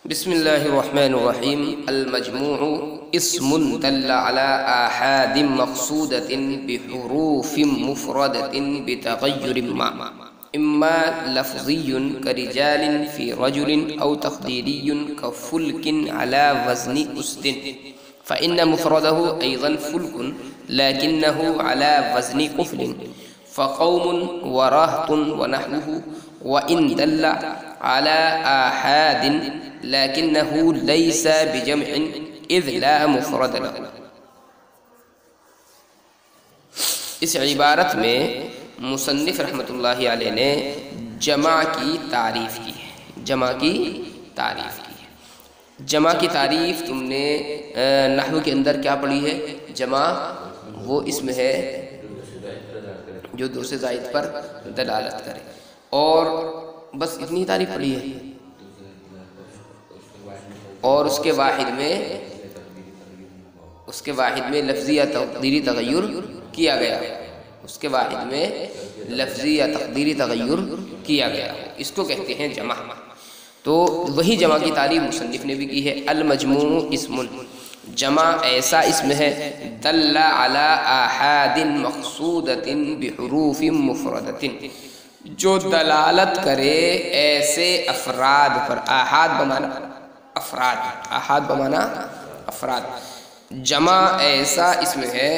بسم الله الرحمن الرحيم. المجموع اسم دل على آحاد مقصودة بحروف مفردة بتغير ما، إما لفظي كرجال في رجل، أو تقديري كفلك على وزن أسد، فإن مفرده أيضا فلك لكنه على وزن قفل، فقوم ورهط ونحوه. وإن دل على آحاد لكنه ليس بجمع إذ لا مفرد له. اس عبارت میں مصنف رحمۃ اللہ علیہ نے جمع کی تعریف کی ہے. جمع کی تعریف کی ہے. جمع کی تعریف تم نے نحو کے اندر کیا پڑھی ہے؟ جمع وہ اسم ہے جو دو سے زائد پر دلالت کرے، اور بس اتنی تعریف پڑھی ہے. اور اس کے واحد میں لفظی یا تقدیری تغیر کیا گیا. اس کے واحد میں لفظی یا تقدیری تغیر کیا گیا، اس کو کہتے ہیں جمع. تو وہی جمع کی تعریف مصنف نے بھی کی ہے. المجموع اسم، جمع ایسا اسم ہے دل علی آحاد مقصودۃ بحروف مفردۃ، جو دلالت کرے ایسے افراد پر. آحاد بمانا افراد، آحاد بمانا افراد. جمع ایسا اسم ہے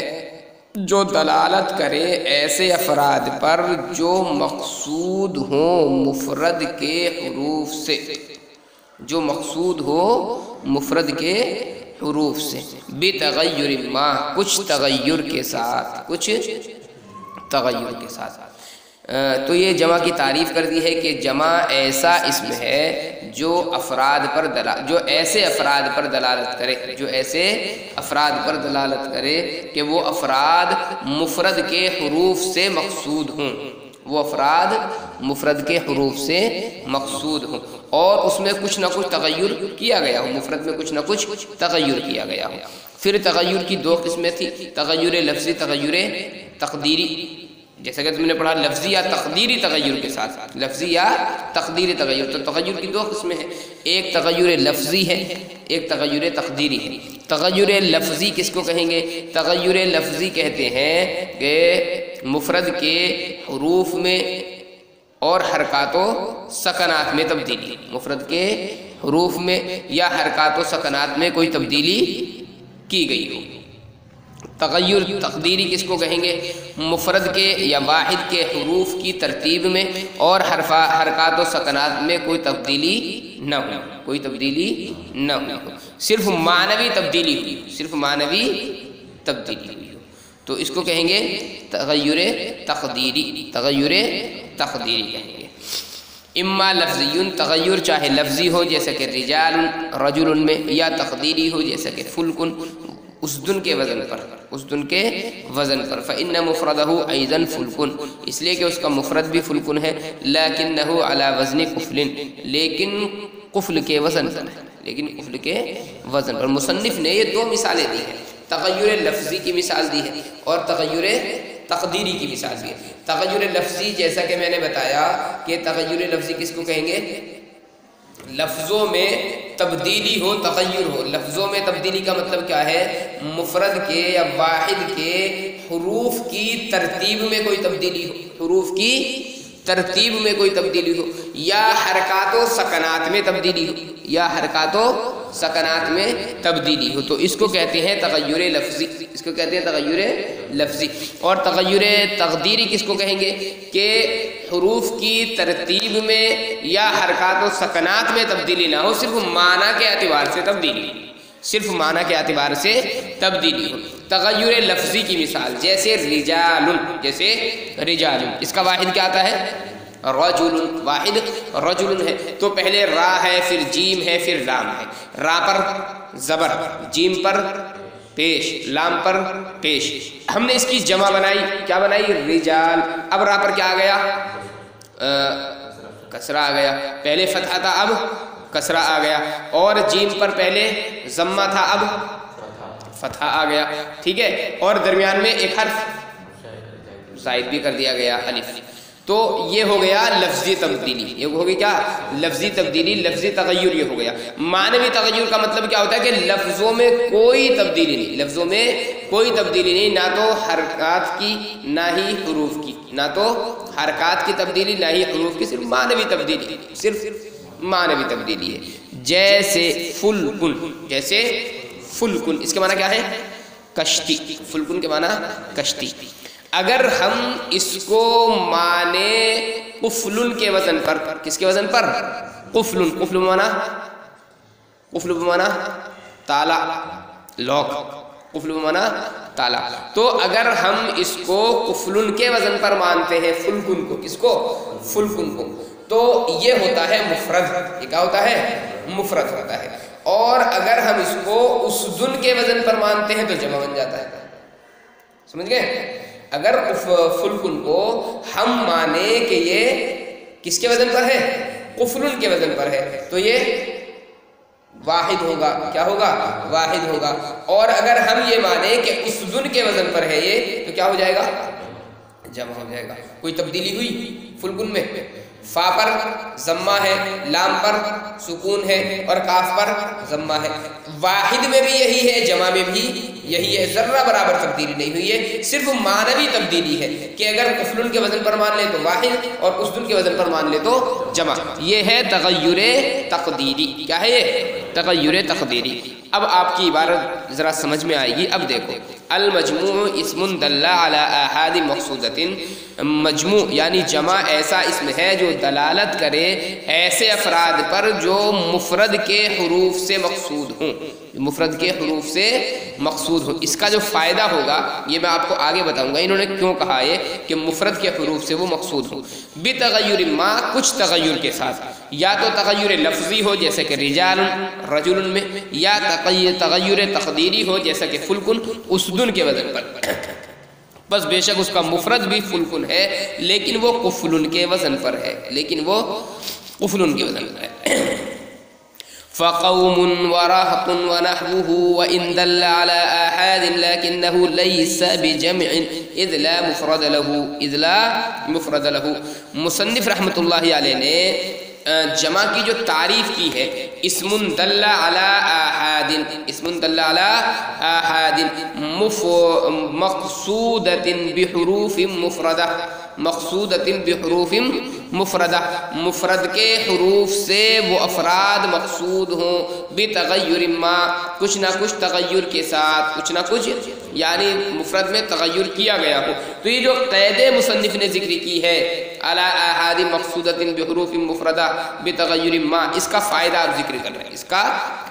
جو دلالت کرے ایسے افراد پر جو مقصود ہوں مفرد کے حروف سے، جو مقصود ہو مفرد کے حروف سے، بتغیر ما، کچھ تغیر کے ساتھ، کچھ تغیر کے ساتھ. تو یہ جمع کی تعریف کر دی ہے کہ جمع ایسا اسم ہے جو ایسے افراد پر دلالت کرے، جو ایسے افراد پر دلالت کرے کہ وہ افراد مفرد کے حروف سے مقصود ہوں، وہ افراد مفرد کے حروف سے مقصود ہوں، اور اس میں کچھ نہ کچھ تغیر کیا گیا ہو، مفرد میں کچھ نہ کچھ تغیر کیا گیا ہو. پھر تغیر کی دو قسمیں تھی، تغیر لفظی، تغیر تقدیری. جیسا کہ تم نے پڑھا لفظی یا تقدیری تغیر کے ساتھ، لفظی یا تقدیری تغیر. تو تغیر کی دو قسمیں ہیں، ایک تغیر لفظی ہے، ایک تغیر تقدیری ہے. تغیر لفظی کس کو کہیں گے؟ تغیر لفظی کہتے ہیں کہ مفرد کے حروف میں اور حرکات و سکنات میں تبدیلی، مفرد کے حروف میں یا حرکات و سکنات میں کوئی تبدیلی کی گئی ہو. تغیر تقدیری کس کو کہیں گے؟ مفرد کے یا واحد کے حروف کی ترتیب میں اور حرکات و سکنات میں کوئی تبدیلی نہ ہو، کوئی تبدیلی نہ ہو، صرف معنوی تبدیلی ہوئی، صرف معنوی تبدیلی ہوئی ہو، تو اس کو کہیں گے تغیر تقدیری. تغیر تقدیری کہیں گے. اما لفظی، تغیر چاہے لفظی ہو جیسا کہ رجال رجل میں، یا تقدیری ہو جیسا کہ فلکن اسدن کے وزن پر، اسدن کے وزن پر. فإن مفردہ ایضا فلکن، اس لیے کہ اس کا مفرد بھی فلکن ہے. لیکنہ علی وزن قفل، لیکن قفل کے وزن پر ہے، لیکن قفل کے وزن پر. مصنف نے یہ دو مثالیں دی ہیں، تغیر لفظی کی مثال دی ہے اور تغیر تقدیری کی مثال دی ہے. تغیر لفظی جیسا کہ میں نے بتایا کہ تغیر لفظی کس کو کہیں گے؟ لفظوں میں تبدیلی ہو، تغیر ہو. لفظوں میں تبدیلی کا مطلب کیا ہے؟ مفرد کے یا واحد کے حروف کی ترتیب میں کوئی تبدیلی ہو، حروف کی ترتیب میں کوئی تبدیلی ہو، یا حرکات و سکنات میں تبدیلی ہو، یا حرکات و سکنات میں تبدیلی ہو. تو اس کو کہتے ہیں تغیر لفظی، اس کو کہتے ہیں تغیر لفظی. اور تغیر تقدیری کس کو کہیں گے؟ کہ حروف کی ترتیب میں یا حرکات و سکنات میں تبدیلی نہ ہو، صرف معنی کے اعتبار سے تبدیلی، صرف معنی کے اعتبار سے تبدیلی ہو. تغیر لفظی کی مثال جیسے رجال، جیسے رجال، اس کا واحد کیا آتا ہے؟ رجل. واحد رجل ہے تو پہلے را ہے، پھر جیم ہے، پھر لام ہے. را پر زبر، جیم پر پیش، لام پر پیش. ہم نے اس کی جمع بنائی، کیا بنائی؟ رجال. اب را پر کیا آ گیا؟ کسرہ آ گیا. پہلے فتحہ تھا، اب کسرہ آ گیا. اور جیم پر پہلے ضمہ تھا، اب فتحہ آ گیا. ٹھیک ہے. اور درمیان میں ایک حرف زائد بھی کر دیا گیا، الف. تو یہ ہو گیا لفظی تبدیلی، یہ ہو گئی کیا؟ لفظی تبدیلی، لفظی تغیر یہ ہو گیا۔ معنوی تغیر کا مطلب کیا ہوتا ہے کہ لفظوں میں کوئی تبدیلی نہیں، لفظوں میں کوئی تبدیلی نہیں، نہ تو حرکات کی نہ ہی حروف کی، نہ تو حرکات کی تبدیلی نہ ہی حروف کی، صرف معنوی تبدیلی، صرف معنوی تبدیلی ہے۔ جیسے فلکن، جیسے فلکن، اس کے معنی کیا ہے؟ کشتی، فلکن کے معنی کشتی۔ اگر ہم اس کو مانے قفلن کے وزن پر، کس کے وزن پر؟ قفلن، قفل بمانا، قفل بمانا تالا، لوک، قفل بمانا تالا۔ تو اگر ہم اس کو قفلن کے وزن پر مانتے ہیں، فلکن کو، کس کو؟ فلکن کو، تو یہ ہوتا ہے مفرد، یہ کیا ہوتا ہے؟ مفرد ہوتا ہے۔ اور اگر ہم اس کو اسدن کے وزن پر مانتے ہیں تو جمع بن جاتا ہے، سمجھ گئے؟ اگر فلکن کو ہم مانے کہ یہ کس کے وزن پر ہے؟ قفلن کے وزن پر ہے، تو یہ واحد ہوگا، کیا ہوگا؟ واحد ہوگا۔ اور اگر ہم یہ مانے کہ اسدن کے وزن پر ہے یہ، تو کیا ہو جائے گا؟ جمع ہو جائے گا۔ کوئی تبدیلی ہوئی فلکن میں؟ فا پر ضمہ ہے، لام پر سکون ہے، اور کاف پر ضمہ ہے۔ واحد میں بھی یہی ہے، جمع میں بھی یہی ہے، ذرہ برابر تبدیلی نہیں ہوئی ہے، صرف معنوی تبدیلی ہے کہ اگر قفلن کے وزن پر مان لے تو واحد، اور اسدن کے وزن پر مان لے تو جمع۔ یہ ہے تغیر تقدیری۔ کیا ہے یہ؟ تغیر تقدیری۔ اب آپ کی عبارت ذرا سمجھ میں آئے گی۔ اب دیکھو، المجموع اسم دل علی احاد مقصودۃ، مجموع یعنی جمع ایسا اسم ہے جو دلالت کرے ایسے افراد پر جو مفرد کے حروف سے مقصود ہوں، مفرد کے حروف سے مقصود ہوں۔ اس کا جو فائدہ ہوگا یہ میں آپ کو آگے بتاؤں گا، انہوں نے کیوں کہا ہے کہ مفرد کے حروف سے وہ مقصود ہوں۔ بتغیر ما، کچھ تغیر کے ساتھ، یا تو تغیر لفظی ہو جیسے کہ رجال رجل میں، یا تغیر تقدیری ہو جیسا کہ فلکن اسدن کے وزن پر۔ بس بے شک اس کا مفرد بھی فلکن ہے، لیکن وہ قفلن کے وزن پر ہے، لیکن وہ قفلن کے وزن پر ہے۔ فقوم ورهط ونحوه وإن دل على آحاد لكنه ليس بجمع إذ لا مفرد له۔ مصنف رحمۃ اللہ علیہ نے جمع کی جو تعریف کی ہے، اسم دل علی آحاد، اسم دل علی آحاد مقصودۃ بحروف مفردہ، مقصودۃ بحروف مفردہ، مفرد کے حروف سے وہ افراد مقصود ہوں، بتغیر ما، کچھ نہ کچھ تغیر کے ساتھ، کچھ نہ کچھ یعنی مفرد میں تغیر کیا گیا ہو۔ تو یہ جو قید مصنف نے ذکر کی ہے، علی آحاد مقصودۃ بحروف مفردہ بتغیر ما، اس کا فائدہ آپ ذکر کر رہے ہیں، اس کا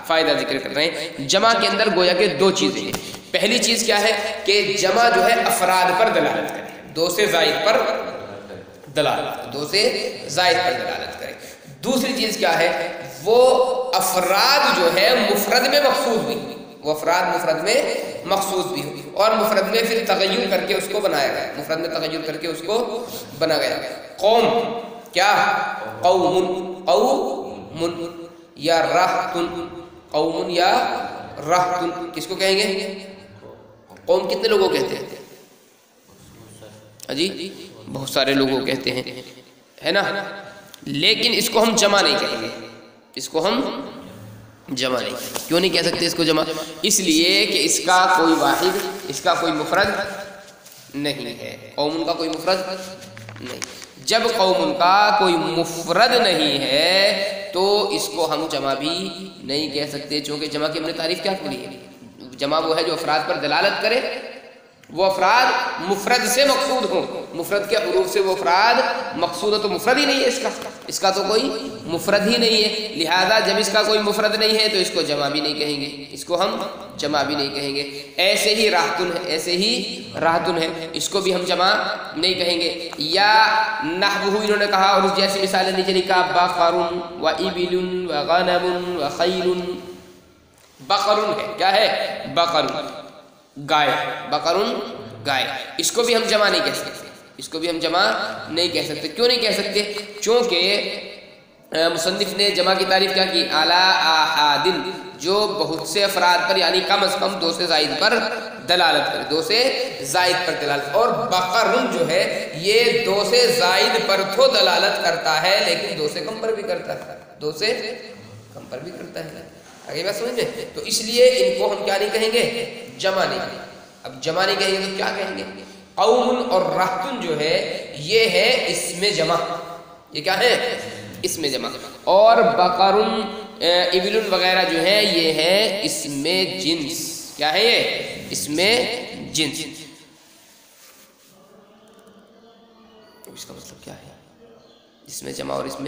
فائدہ ذکر کر رہے ہیں۔ جمع کے اندر گویا کہ دو چیزیں ہیں۔ پہلی چیز کیا ہے کہ جمع جو ہے افراد پر دلالت کرے، دو سے زائد پر دلالت، دو سے زائد پر دلالت کرے۔ دوسری چیز کیا ہے، وہ افراد جو ہے مفرد میں مقصود بھی، وہ افراد مفرد میں مقصود بھی ہو، اور مفرد میں پھر تغیر کر کے اس کو بنایا گیا، مفرد میں تغیر کر کے اس کو بنا گیا۔ قوم کیا؟ قوم، قوم یا رہتن، قوم یا رہتن، کس کو کہیں گے؟ قوم کتنے لوگوں کہتے ہیں؟ جی بہت سارے لوگوں کہتے ہیں، ہے نا، لیکن اس کو ہم جمع نہیں کہیں گے، اس کو ہم جمع نہیں۔ کیوں نہیں کہہ سکتے اس کو جمع؟ اس لیے کہ اس کا کوئی واحد، اس کا کوئی مفرد نہیں ہے، قوم کا کوئی مفرد نہیں۔ جب قوم کا کوئی مفرد نہیں ہے تو اس کو ہم جمع بھی نہیں کہہ سکتے، چونکہ جمع کی ہم نے تعریف کیا کی ہے؟ جمع وہ ہے جو افراد پر دلالت کرے، وہ افراد مفرد سے مقصود ہوں، مفرد کے حروف سے وہ افراد مقصود ہو، تو مفرد ہی نہیں ہے اس کا تو کوئی مفرد ہی نہیں ہے، لہذا جب اس کا کوئی مفرد نہیں ہے تو اس کو جمع بھی نہیں کہیں گے، اس کو ہم جمع بھی نہیں کہیں گے۔ ایسے ہی راحتن ہے، ایسے ہی راحتن ہے، اس کو بھی ہم جمع نہیں کہیں گے۔ یا نحوہ انہوں نے کہا، اور اس جیسی مثالیں نیچے لکھا، بقر و ابل و غنم و خیل۔ بقرن ہے، کیا ہے؟ بقر گائے، بقرن گائے، اس کو بھی ہم جمع نہیں کہہ سکتے، اس کو بھی ہم جمع نہیں کہہ سکتے۔ کیوں نہیں کہہ سکتے؟ چونکہ مصنف نے جمع کی تعریف کیا کی؟ اعلی احادن، جو بہت سے افراد پر یعنی کم از کم دو سے زائد پر دلالت کرے، دو سے زائد پر دلالت. اور بقرن جو ہے یہ دو سے زائد پر تو دلالت کرتا ہے لیکن دو سے کم پر بھی کرتا ہے، دو سے کم پر بھی کرتا ہے. آگے بات سمجھ میں؟ تو اس لیے ان کو ہم کیا نہیں کہیں گے؟ جمع نہیں کہیں گے. اب جمع نہیں کہیں گے تو کیا کہیں گے؟ قوم اور رہتن جو ہے یہ ہے اسم جمع، یہ کیا ہے؟ اسم جمع. اور بقرن ابلن وغیرہ جو ہے یہ ہے اسم جنس. کیا ہے یہ؟ اسم جنس. اس کا مطلب کیا ہے؟ اسم جمع اور اسم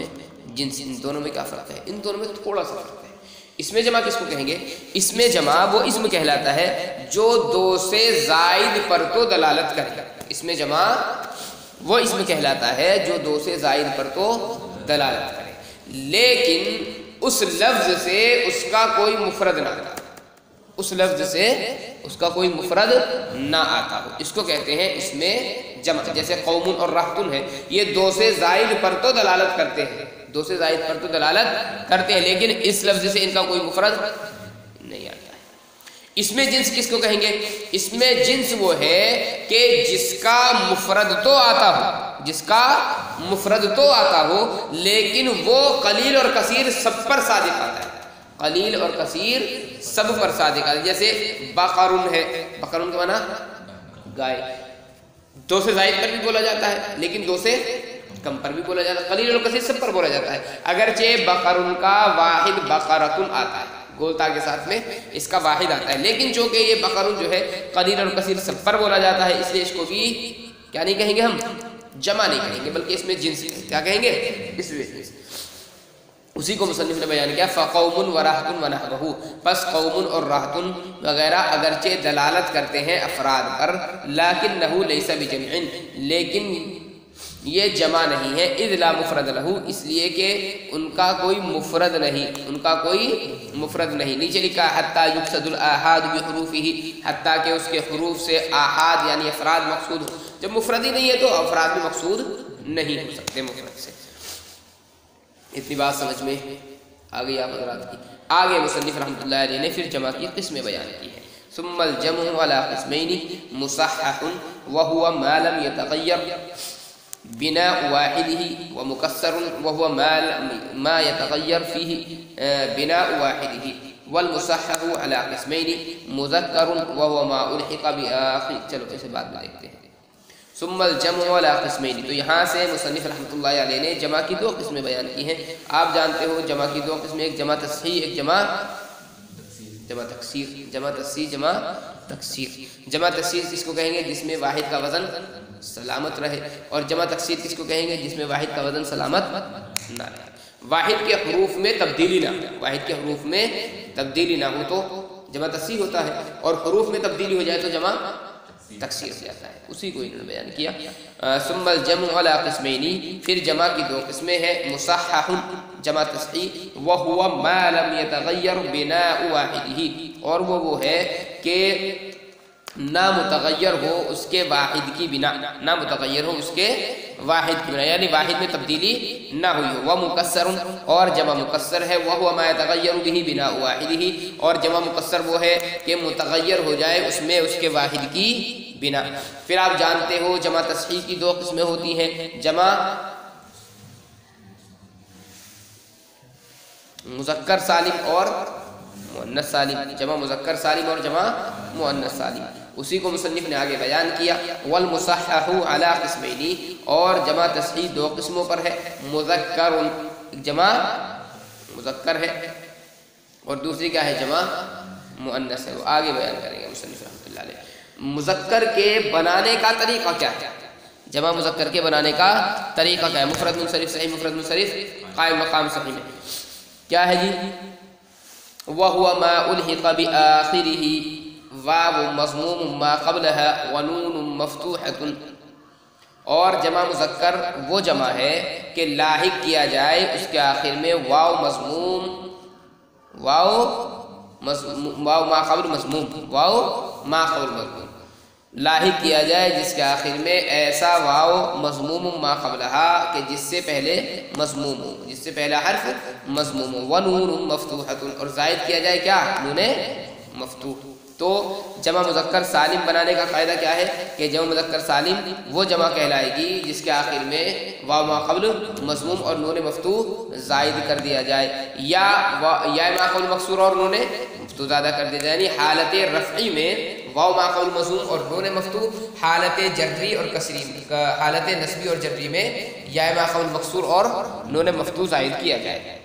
جنس ان دونوں میں کیا فرق ہے؟ ان دونوں میں تھوڑا سا فرق ہے. اسم جمع کس کو کہیں گے؟ اسم جمع وہ اسم کہلاتا ہے جو دو سے زائد پر تو دلالت کرے. اسم جمع وہ اسم کہلاتا ہے جو دو سے زائد پر تو دلالت کرے لیکن اس لفظ سے اس کا کوئی مفرد نہ آتا، اس لفظ سے اس کا کوئی مفرد نہ آتا ہو، اس کو کہتے ہیں اسم جمع. جیسے قوم اور رہتن ہے یہ دو سے زائد پر تو دلالت کرتے ہیں، دو سے زائد پر تو دلالت کرتے ہیں لیکن اس لفظ سے ان کا کوئی مفرد نہیں آتا ہے. اسم جنس کس کو کہیں گے؟ اسم جنس وہ ہے کہ جس کا مفرد تو آتا ہو، جس کا مفرد تو آتا ہو لیکن وہ قلیل اور کثیر سب پر صادق آتا ہے، قلیل اور کثیر سب پر صادق آتا ہے. جیسے بقرن ہے، بقرن کا معنی گائے، دو سے زائد پر بھی بولا جاتا ہے لیکن دو سے کم پر بھی بولا جاتا ہے، قلیل اور کثیر سب پر بولا جاتا ہے. اگرچہ بقرن کا واحد بقرتن آتا ہے، گولتا کے ساتھ میں اس کا واحد آتا ہے لیکن چونکہ یہ بقرن جو ہے قلیل اور کثیر سب پر بولا جاتا ہے اس لیے اس کو بھی کیا نہیں کہیں گے؟ ہم جمع نہیں کہیں گے بلکہ اس میں جنس کیا کہیں گے؟ اس میں جنس. اسی کو مصنف نے بیان کیا فقوم و رہتن و نحوہ. پس قوم اور رہتن وغیرہ اگرچہ دلالت کرتے ہیں افراد پر لیکنہ لیس بجمع، لیکن یہ جمع نہیں ہے. اذ لا مفرد لہ، اس لیے کہ ان کا کوئی مفرد نہیں، ان کا کوئی مفرد نہیں. نیچے لکھا حتی یقصد الاحاد بحروفہ، حتیٰ کہ اس کے حروف سے آحاد یعنی افراد مقصود ہو. جب مفرد ہی نہیں ہے تو افراد بھی مقصود نہیں ہو سکتے مفرد سے. اتنی بات سمجھ میں آ گئی آپ حضرات کی. آگے مصنف رحمۃ اللہ علیہ نے پھر جمع کی قسمیں بیان کی ہیں. ثم الجمع على قسمین مصحح وهو ما لم يتغیر بناء واحده ومكسر وهو ما يتغير فيه بناء واحده، والمصحح على قسمين مذكر وهو ما الحق بآخر. چلو اسے بعد میں دیکھتے ہیں. ثم الجمع على قسمين، تو یہاں سے مصنف رحمۃ اللہ علیہ نے جمع کی دو قسمیں بیان کی ہیں. آپ جانتے ہو جمع کی دو قسمیں، ایک جمع تصحیح، ایک جمع تکسیر. جمع تصحیح، جمع تکسیر. جمع تصحیح کس کو کہیں گے؟ جس میں واحد کا وزن سلامت رہے. اور جمع تکسیر کس کو کہیں گے؟ جس میں واحد کا وزن سلامت نہ رہے، واحد کے حروف میں تبدیلی نہ ہو. واحد کے حروف میں تبدیلی نہ ہو تو جمع تصحیح ہوتا ہے، اور حروف میں تبدیلی ہو جائے تو جمع تکسیر سے جاتا ہے. اسی کو انہوں نے بیان کیا. ثم الجمع على قسمین، پھر جمع کی دو قسمیں ہیں. مصحح جمع تصحیح، وهو ما لم يتغیر بناء واحدہ، اور وہ ہے کہ نہ متغیر ہو اس کے واحد کی بنا، نہ متغیر ہو اس کے واحد کی بنا یعنی واحد میں تبدیلی نہ ہوئی ہو. ومکسر، اور جمع مکسر ہے. وهو ما يتغیر به بناء واحدہ، اور جمع مکسر وہ ہے کہ متغیر ہو جائے اس میں اس کے واحد کی بنا. پھر آپ جانتے ہو جمع تصحیح کی دو قسمیں ہوتی ہیں، جمع مذکر سالم اور مؤنث سالم. جمع مذکر سالم اور جمع مؤنث سالم، اسی کو مصنف نے آگے بیان کیا. والمصحح علی قسمین، اور جمع تصحیح دو قسموں پر ہے. مذکر، جمع مذکر ہے، اور دوسری کیا ہے؟ جمع مؤنث ہے. وہ آگے بیان کریں گے مصنف رحمۃ اللہ علیہ. مذکر کے بنانے کا طریقہ کیا ہے؟ جمع مذکر کے بنانے کا طریقہ کیا ہے؟ مفرد منصرف، صحیح مفرد منصرف، قائم مقام صحیح میں کیا ہے جی؟ وَهُوَ مَا أُلْحِقَ بِآخِرِهِ واو مضموم ما قبلها ونون مفتوحة، اور جمع مذکر وہ جمع ہے کہ لاحق کیا جائے اس کے آخر میں واو مضموم، واو ما قبل مضموم، واو ما قبل مضموم لاحق کیا جائے جس کے آخر میں ایسا واو مضموم ما قبلها کہ جس سے پہلے مضموم ہو، جس سے پہلا حرف مضموم ہو. ونون مفتوحۃ، اور زائد کیا جائے کیا؟ نون مفتوح. تو جمع مذکر سالم بنانے کا قاعدہ کیا ہے کہ جمع مذکر سالم وہ جمع کہلائے گی جس کے آخر میں واو ما قبل مضموم اور نون مفتوح زائد کر دیا جائے، یا ما قبل مکسور اور نون مفتوح زیادہ کر دیا جائے، یعنی حالت رفعی میں واو ما قبل مضموم اور نون مفتوح، حالت جری اور کسری حالت نصبی اور جری میں یا ما قبل مکسور اور نون مفتوح زائد کیا جائے،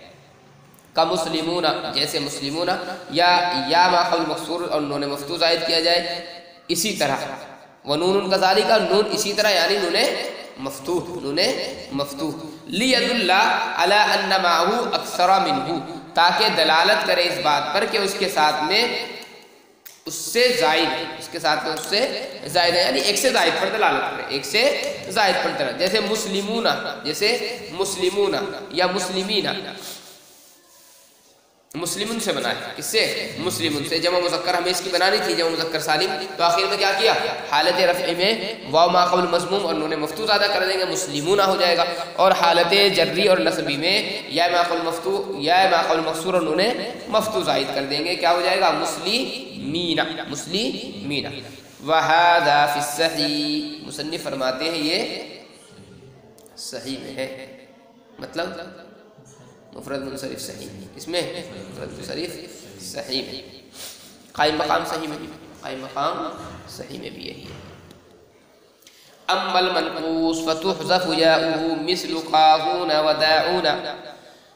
کا مسلمون جیسے مسلمون، یا ما قبل مکسور اور نون مفتوح زائد کیا جائے، اسی طرح ونون کذالک نون اسی طرح یعنی نون مفتوح لید اللہ علی ان معه اکثر منہ تاکہ دلالت کرے اس بات پر کہ اس کے ساتھ میں اس سے زائد ہے، یعنی ایک سے زائد پر دلالت کرے، ایک سے زائد پر دلالت، جیسے مسلمون یا مسلمین، مسلمون سے بنا ہے، کس سے؟ مسلمون سے۔ جمع مذکر ہمیں اس کی بنانی تھی جمع مذکر سالم، تو آخر میں کیا کیا؟ حالت رفع میں واو ما قبل مضموم اور نون مفتوح زیادہ کر دیں گے، مسلمون ہو جائے گا، اور حالت جری اور نصبی میں یا ما قبل مکسور اور نون مفتوح زائد کر دیں گے، کیا ہو جائے گا؟ مسلمین۔ وَهَذَا فِي الصَّحِيحِ، مصنف فرماتے ہیں یہ صحیح میں ہے، مطلب مفرد منصرف صحیح، اس میں مفرد منصرف صحیح میں، قائم مقام صحیح میں بھی یہی ہے۔ اما المنقوص فتحذف یاؤہ مثل قاضون وداعون،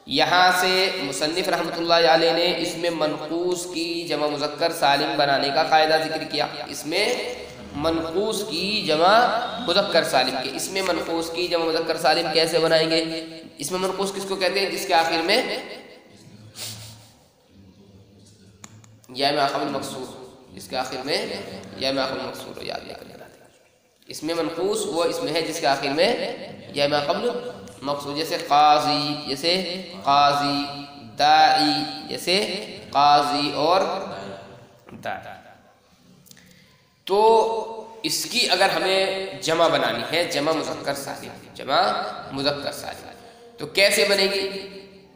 یہاں سے مصنف رحمۃ اللہ علیہ نے اس میں منقوص کی جمع مذکر سالم بنانے کا قاعدہ ذکر کیا، اس میں منقوص کی جمع مذکر سالم کے، اس میں منقوص کی جمع مذکر سالم کیسے بنائیں گے؟ اس میں منقوص کس کو کہتے ہیں؟ جس کے آخر میں یا ما قبل مکسور، جس کے آخر میں یا ما قبل مکسور، یاد لے کر لینا۔ اس میں منقوص وہ اس میں ہے جس کے آخر میں یا ما قبل مکسور، جیسے قاضی، داعی، جیسے قاضی اور داعی۔ تو اس کی اگر ہمیں جمع بنانی ہے، جمع مذکر سالم، تو کیسے بنے گی؟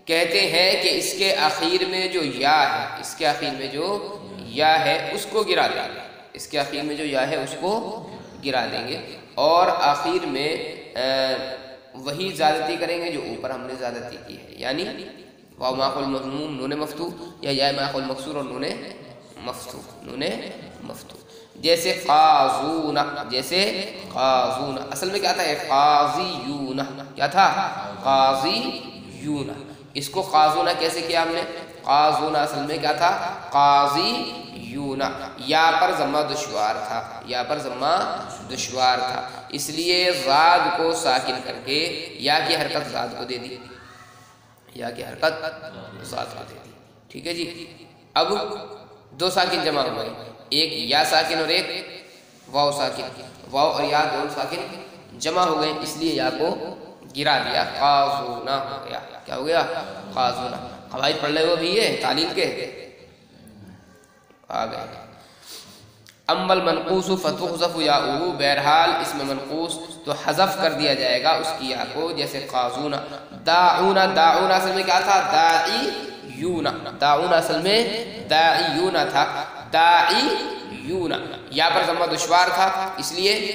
کہتے ہیں کہ اس کے آخر میں جو یا ہے اس کو گرا دیں گے، اور آخر میں وہی زیادتی کریں گے جو اوپر ہم نے زیادتی کی ہے، یعنی واو ما قبل مضموم نون مفتوح یا ما قبل مکسور اور نون مفتوح، جیسے قاضون، اصل میں کیا تھا؟ قاضیون، کیا تھا؟ قاضیون۔ اس کو قاضون کیسے کیا ہم نے؟ قاضون اصل میں کیا تھا؟ قاضیون، یا پر ضمہ دشوار تھا، اس لیے زاد کو ساکن کر کے یا کی حرکت زاد کو دے دی، ٹھیک ہے جی۔ اب دو ساکن جمع ہو گئے، ایک یا ساکن اور ایک واو ساکن، واو اور یا دونوں ساکن جمع ہو گئے، اس لیے یا کو گرا دیا، قاضونا ہو گیا۔ کیا ہو گیا؟ قاضونا۔ قواعد پڑھ لے وہ بھی ہے تعلیل کے آ گئے۔ اما المنقوص فتحذف یاؤہ، بہرحال اس میں منقوص تو حذف کر دیا جائے گا اس کی یا کو، جیسے قاضون، داعون اصل میں کیا تھا؟ داعون اصل میں داعیون تھا، داعیون، یا پر ضمہ دشوار تھا، اس لیے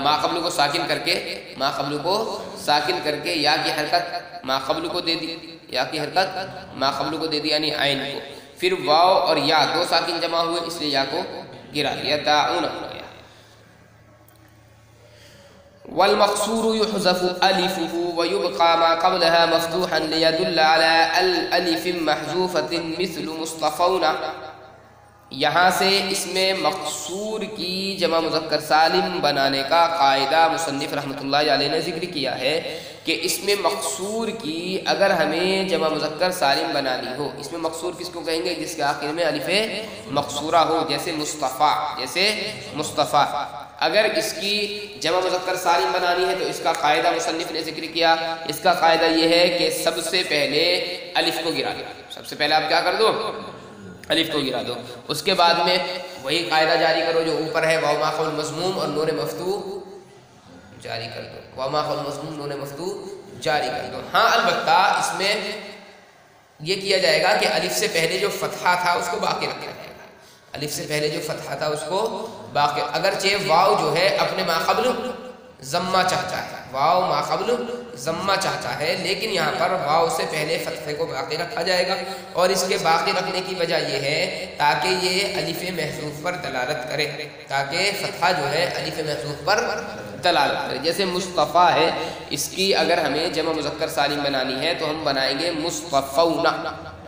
ما قبل کو ساکن کر کے یا کی حرکت ما قبل کو دے دی، یعنی عین کو، پھر واو اور یا دو ساکن جمع ہوئے، اس لیے یا کو گرا دیا، داعون ہو گیا۔ والمقصور يحذف ألفه ويبقى ما قبلها مفتوحا ليدل على الألف محذوفة مثل مصطفون، یہاں سے اس میں مقصور کی جمع مذکر سالم بنانے کا قاعدہ مصنف رحمۃ اللہ علیہ نے ذکر کیا ہے کہ اس میں مقصور کی اگر ہمیں جمع مذکر سالم بنانی ہو، اس میں مقصور کس کو کہیں گے؟ جس کے آخر میں الف مقصورہ ہو، جیسے مصطفیٰ، اگر اس کی جمع مذکر سالم بنانی ہے تو اس کا قاعدہ مصنف نے ذکر کیا، اس کا قاعدہ یہ ہے کہ سب سے پہلے الف کو گرا دو، سب سے پہلے آپ کیا کر دو؟ الف کو گرا دو، اس کے بعد میں وہی قاعدہ جاری کرو جو اوپر ہے، واو ما قبل مضموم اور نون مفتوح جاری کر دو، واو ما قبل مضموم نون مفتوح جاری کر دو۔ ہاں البتہ اس میں یہ کیا جائے گا کہ الف سے پہلے جو فتحہ تھا اس کو باقی رکھا جائے گا، الف سے پہلے جو فتحہ تھا اس کو باقی، اگرچہ واو جو ہے اپنے ماقبل ضمہ چاہتا ہے، واو ماقبل ضمہ چاہتا ہے، لیکن یہاں پر واو سے پہلے فتحے کو باقی رکھا جائے گا، اور اس کے باقی رکھنے کی وجہ یہ ہے تاکہ یہ الف محذوف پر دلالت کرے، تاکہ فتحہ جو ہے الف محذوف پر دلالت کرے۔ جیسے مصطفیٰ ہے، اس کی اگر ہمیں جمع مذکر سالم بنانی ہے تو ہم بنائیں گے مصطفون،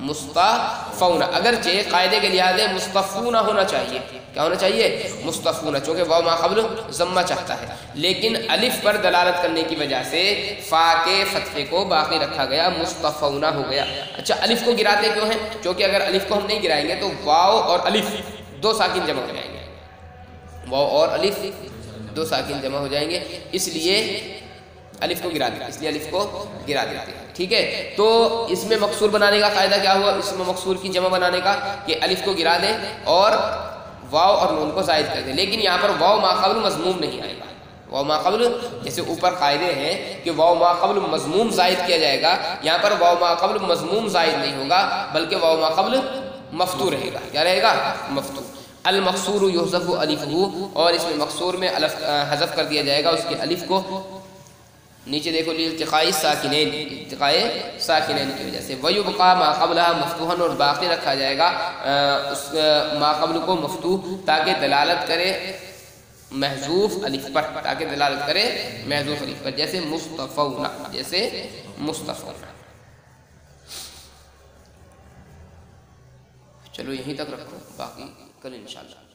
مصطفون، اگرچہ قاعدے کے لحاظ سے مصطفون ہونا چاہیے، کیا ہونا چاہیے؟ مصطفون، چونکہ واو ما قبل ضمہ چاہتا ہے، لیکن الف پر دلالت کرنے کی وجہ سے فا کے فتحے کو باقی رکھا گیا، مصطفون ہو گیا۔ اچھا، الف کو گراتے کیوں ہیں؟ کیونکہ اگر الف کو ہم نہیں گرائیں گے تو واو اور الف دو ساکن جمع ہو جائیں گے، واو اور الف دو ساکن جمع ہو جائیں گے، اس لیے الف کو گرا دیتے ہیں، اس لیے الف کو گرا دیتے ہیں، ٹھیک ہے۔ تو اس میں مکسور بنانے کا قاعدہ کیا ہوا؟ اس میں مکسور کی جمع بنانے کا کہ الف کو گرا دیں اور واو اور نون کو زائد کر دیں، لیکن یہاں پر واو ما قبل مضموم نہیں آئے گا، واو ما قبل، جیسے اوپر قاعدے ہیں کہ واو ما قبل مضموم زائد کیا جائے گا، یہاں پر واو ما قبل مضموم زائد نہیں ہوگا بلکہ واو ما قبل مفتوح رہے گا، کیا رہے گا؟ مفتوح۔ المقصور یحذف الفہ، اور اس میں مقصور میں حذف کر دیا جائے گا اس کے الف کو، نیچے دیکھو التقاء ساکنین، التقاء ساکنین کی وجہ سے، ویبقى ما قبلها مفتوحا، اور باقی رکھا جائے گا اس ما قبل کو مفتوح تاکہ دلالت کرے محذوف الف پر، تاکہ دلالت کرے محذوف الف پر، جیسے مصطفون، جیسے مصطفون۔ چلو یہیں تک رکھو، باقی کل انشاءاللہ۔